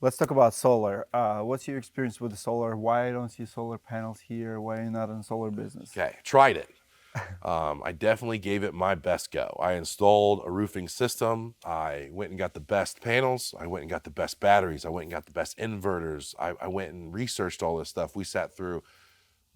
Let's talk about solar. What's your experience with the solar? Why I don't see solar panels here? Why are you not in the solar business? Okay, tried it. I definitely gave it my best go. I installed a roofing system. I went and got the best panels. I went and got the best batteries. I went and got the best inverters. I went and researched all this stuff. We sat through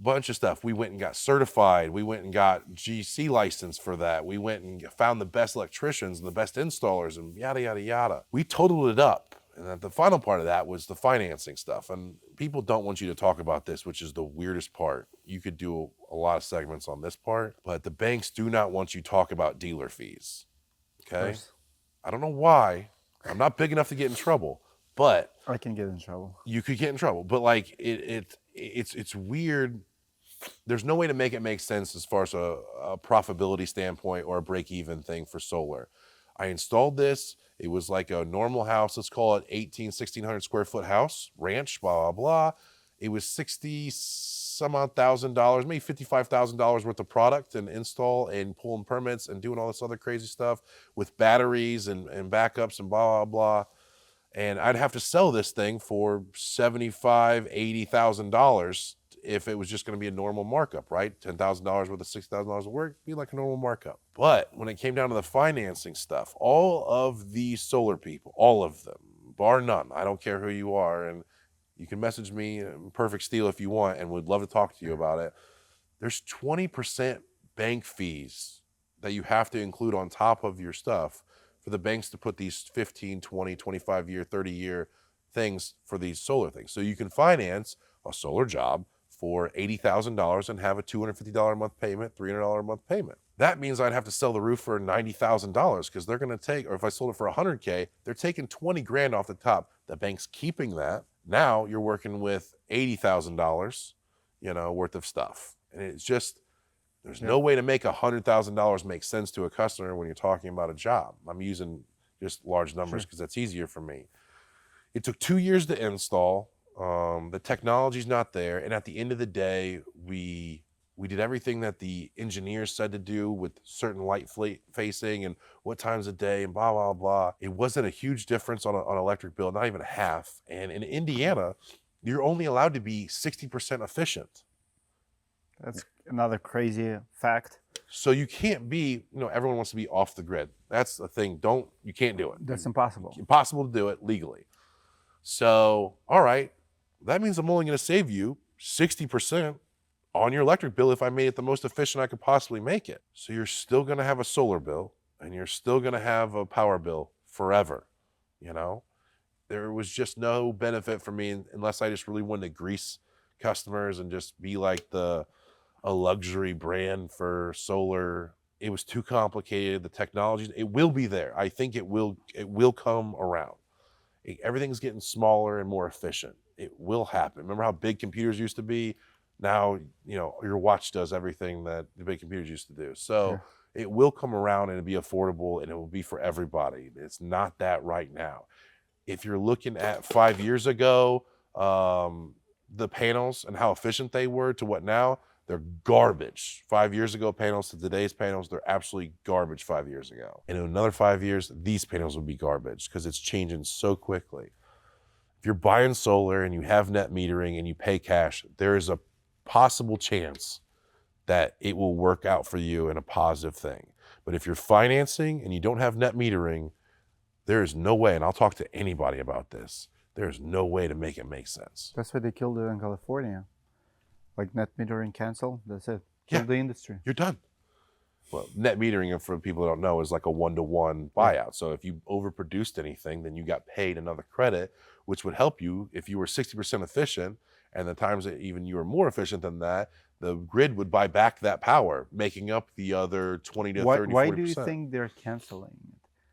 a bunch of stuff. We went and got certified. We went and got GC license for that. We went and found the best electricians and the best installers and yada, yada, yada. We totaled it up. And then the final part of that was the financing stuff. And people don't want you to talk about this, which is the weirdest part. You could do a lot of segments on this part, but the banks do not want you to talk about dealer fees. Of Okay? course, I don't know why. I'm not big enough to get in trouble, but I can get in trouble. you could get in trouble. But like it's weird. There's no way to make it make sense as far as a profitability standpoint or a break-even thing for solar. I installed this. It was like a normal house. Let's call it 1,600 square foot house, ranch, blah, blah, blah. It was 60 some odd $1,000, maybe $55,000 worth of product and install and pulling permits and doing all this other crazy stuff with batteries and backups and blah, blah, blah. And I'd have to sell this thing for $75,000, $80,000 if it was just going to be a normal markup, right? $10,000 worth of $6,000 of work, be like a normal markup. But when it came down to the financing stuff, all of these solar people, all of them, bar none, I don't care who you are, and you can message me, Perfect Steel, if you want, and would love to talk to you about it. There's 20% bank fees that you have to include on top of your stuff for the banks to put these 15, 20, 25-year, 30-year things for these solar things. So you can finance a solar job for $80,000 and have a $250 a month payment, $300 a month payment. That means I'd have to sell the roof for $90,000 because they're going to take, or if I sold it for $100K, they're taking 20 grand off the top. The bank's keeping that. Now you're working with $80,000, worth of stuff. And it's just, there's no way to make $100,000 make sense to a customer when you're talking about a job. I'm using just large numbers because that's easier for me. It took 2 years to install. The technology's not there, and at the end of the day, we did everything that the engineers said to do with certain light facing and what times of day and blah blah blah. It wasn't a huge difference on an electric bill, not even a half. And in Indiana, you're only allowed to be 60% efficient. That's another crazy fact. So you can't be, everyone wants to be off the grid. That's the thing. You can't do it. That's impossible. Impossible to do it legally. So, all right, that means I'm only going to save you 60% on your electric bill if I made it the most efficient I could possibly make it. So you're still going to have a solar bill and you're still going to have a power bill forever. There was just no benefit for me unless I just really wanted to grease customers and just be like a luxury brand for solar. It was too complicated. The technology, it will be there. I think it will come around. Everything's getting smaller and more efficient. It will happen. Remember how big computers used to be? Now, your watch does everything that the big computers used to do. So it will come around and it'll be affordable and it will be for everybody. It's not that right now. If you're looking at 5 years ago, the panels and how efficient they were to what now, they're garbage. 5 years ago panels to today's panels, they're absolutely garbage 5 years ago. And in another 5 years, these panels will be garbage because it's changing so quickly. If you're buying solar and you have net metering and you pay cash, there is a possible chance that it will work out for you in a positive thing. But if you're financing and you don't have net metering, there is no way, and I'll talk to anybody about this, there's no way to make it make sense. That's why they killed it in California. Like net metering cancel, that's it. Kill the industry. You're done. Well, net metering, for people that don't know, is like a one-to-one buyout. So if you overproduced anything, then you got paid another credit, which would help you if you were 60% efficient, and the times that even you were more efficient than that, the grid would buy back that power, making up the other 20 to 30, 40%. Why do you think they're canceling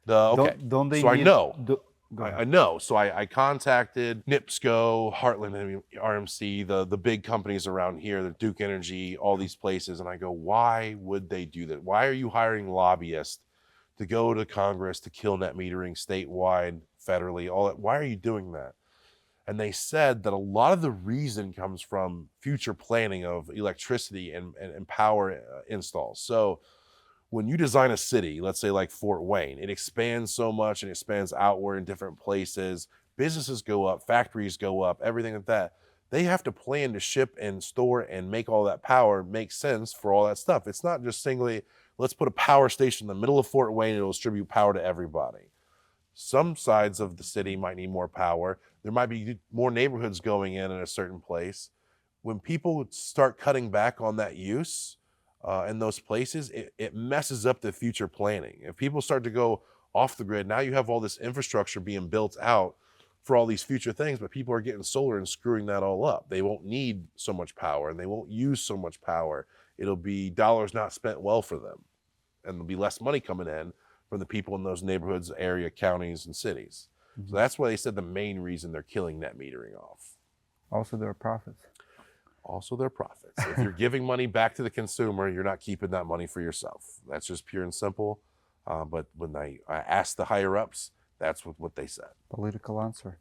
it? Okay, Don't they so need, I know. I know. So I contacted NIPSCO, Heartland, RMC, the big companies around here, the Duke Energy, all these places. And I go, why would they do that? Why are you hiring lobbyists to go to Congress to kill net metering statewide, federally, all that? Why are you doing that? And they said that a lot of the reason comes from future planning of electricity and power installs. So when you design a city, let's say like Fort Wayne, it expands so much and expands outward in different places. businesses go up, factories go up, everything like that. They have to plan to ship and store and make all that power make sense for all that stuff. It's not just singly, let's put a power station in the middle of Fort Wayne and it'll distribute power to everybody. Some sides of the city might need more power. There might be more neighborhoods going in a certain place. When people start cutting back on that use in those places, it messes up the future planning. If people start to go off the grid, now you have all this infrastructure being built out for all these future things, but people are getting solar and screwing that all up. They won't need so much power and they won't use so much power. It'll be dollars not spent well for them. And there'll be less money coming in from the people in those neighborhoods, area, counties, and cities. So that's why they said the main reason they're killing net metering off. Also, there are profits. Also their profits. If you're giving money back to the consumer, you're not keeping that money for yourself. That's just pure and simple. But when I asked the higher ups, that's what they said. Political answer.